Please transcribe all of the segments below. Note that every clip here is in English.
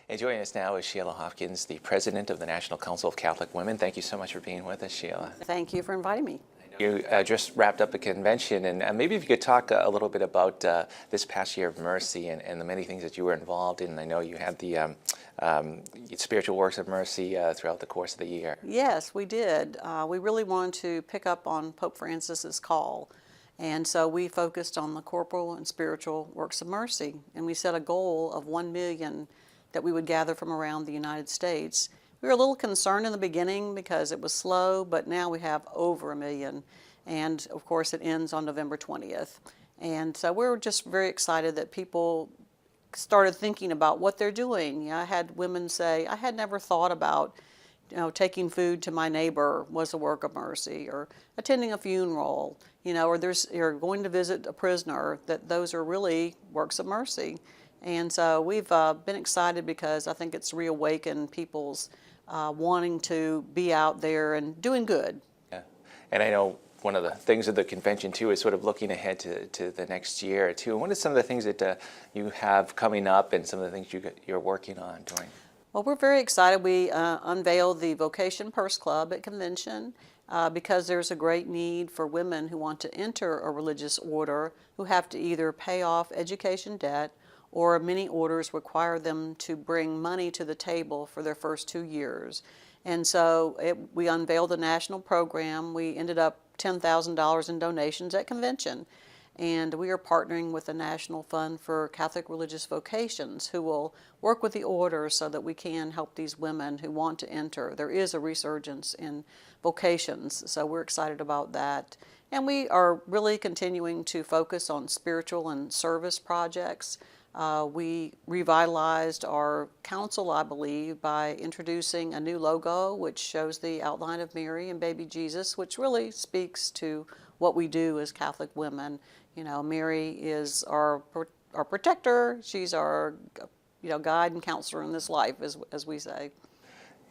And joining us now is Sheila Hopkins, the president of the National Council of Catholic Women. Thank you so much for being with us, Sheila. Thank you for inviting me. You just wrapped up a convention, and maybe if you could talk a little bit about this past year of mercy and the many things that you were involved in. I know you had the spiritual works of mercy throughout the course of the year. Yes, we did. We really wanted to pick up on Pope Francis's call. And so we focused on the corporal and spiritual works of mercy. And we set a goal of 1 million that we would gather from around the United States. We were a little concerned in the beginning because it was slow, but now we have over 1 million. And of course it ends on November 20th. And so we're just very excited that people started thinking about what they're doing. You know, I had women say, I had never thought about taking food to my neighbor was a work of mercy, or attending a funeral, or you're going to visit a prisoner, that those are really works of mercy. And so we've been excited because I think it's reawakened people's wanting to be out there and doing good. Yeah. And I know one of the things of the convention too is sort of looking ahead to the next year too. And what are some of the things that you have coming up and some of the things you're working on doing? Well, we're very excited. We unveiled the Vocation Purse Club at convention because there's a great need for women who want to enter a religious order who have to either pay off education debt, or many orders require them to bring money to the table for their first 2 years. And so we unveiled a national program. We ended up $10,000 in donations at convention. And we are partnering with the National Fund for Catholic Religious Vocations, who will work with the orders so that we can help these women who want to enter. There is a resurgence in vocations, so we're excited about that. And we are really continuing to focus on spiritual and service projects. We revitalized our council, I believe, by introducing a new logo which shows the outline of Mary and baby Jesus, which really speaks to what we do as Catholic women. Mary is our protector. She's our guide and counselor in this life, as we say.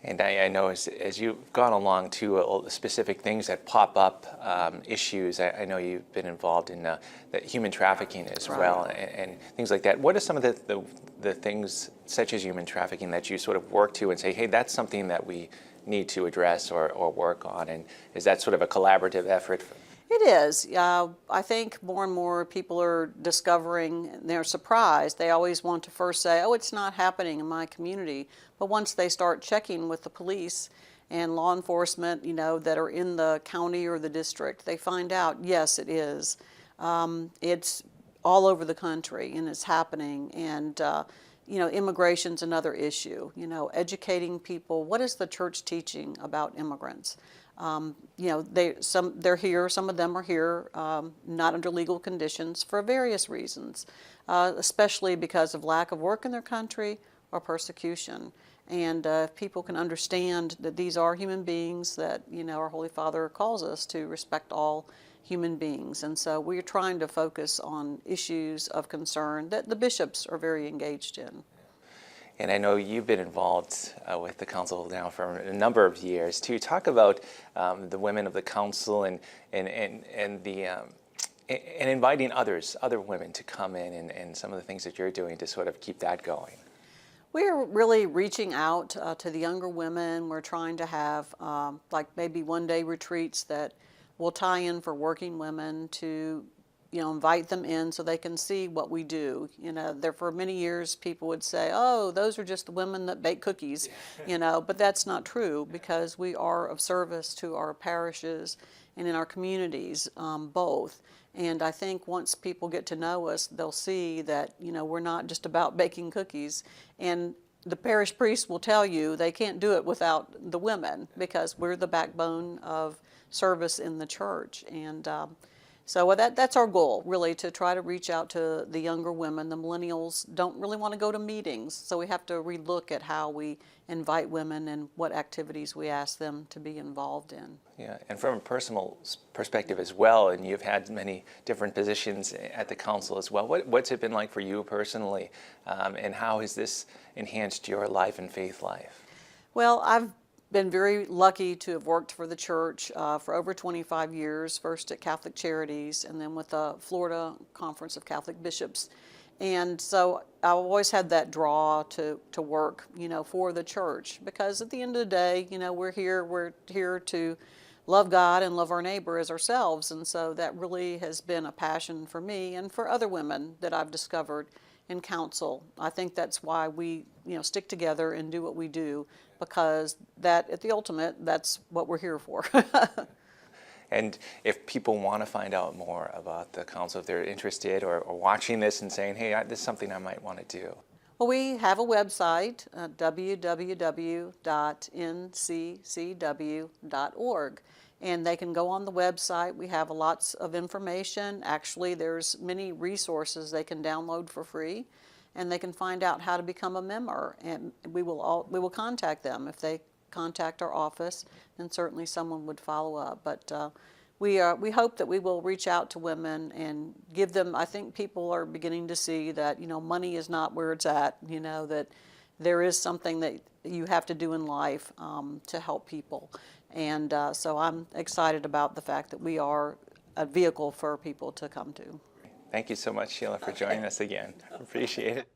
And I know as you've gone along to all the specific things that pop up, issues, I know you've been involved in the human trafficking as well, and things like that. What are some of the things, such as human trafficking, that you sort of work to and say, hey, that's something that we need to address or work on? And is that sort of a collaborative effort? It is. I think more and more people are discovering, they're surprised. They always want to first say, oh, it's not happening in my community. But once they start checking with the police and law enforcement, that are in the county or the district, they find out, yes, it is. It's all over the country and it's happening. And immigration's another issue. Educating people. What is the church teaching about immigrants? They're here, some of them are here, not under legal conditions for various reasons, especially because of lack of work in their country or persecution. And if people can understand that these are human beings, that, our Holy Father calls us to respect all human beings. And so we're trying to focus on issues of concern that the bishops are very engaged in. And I know you've been involved with the council now for a number of years. To talk about the women of the council and inviting other women to come in and some of the things that you're doing to sort of keep that going. We're really reaching out to the younger women. We're trying to have like maybe one-day retreats that will tie in for working women to invite them in so they can see what we do. There for many years people would say, oh, those are just the women that bake cookies, but that's not true, because we are of service to our parishes and in our communities, both. And I think once people get to know us, they'll see that, we're not just about baking cookies. And the parish priest will tell you they can't do it without the women, because we're the backbone of service in the church. And so that's our goal, really, to try to reach out to the younger women. The millennials don't really want to go to meetings, so we have to relook at how we invite women and what activities we ask them to be involved in. Yeah, and from a personal perspective as well, and you've had many different positions at the council as well. What's it been like for you personally, and how has this enhanced your life and faith life? Well, I've been very lucky to have worked for the church for over 25 years, first at Catholic Charities and then with the Florida Conference of Catholic Bishops. And so I always had that draw to work, for the church, because at the end of the day, we're here to love God and love our neighbor as ourselves. And so that really has been a passion for me and for other women that I've discovered in counsel. I think that's why we, stick together and do what we do, because that, at the ultimate, that's what we're here for. And if people want to find out more about the council, if they're interested or watching this and saying, hey, this is something I might want to do. Well, we have a website, www.nccw.org, and they can go on the website. We have lots of information. Actually, there's many resources they can download for free, and they can find out how to become a member. And we will contact them. If they contact our office, then certainly someone would follow up. But we hope that we will reach out to women and give them, I think people are beginning to see that, money is not where it's at, that there is something that you have to do in life to help people. And so I'm excited about the fact that we are a vehicle for people to come to. Thank you so much, Sheila, for joining us again. Appreciate it.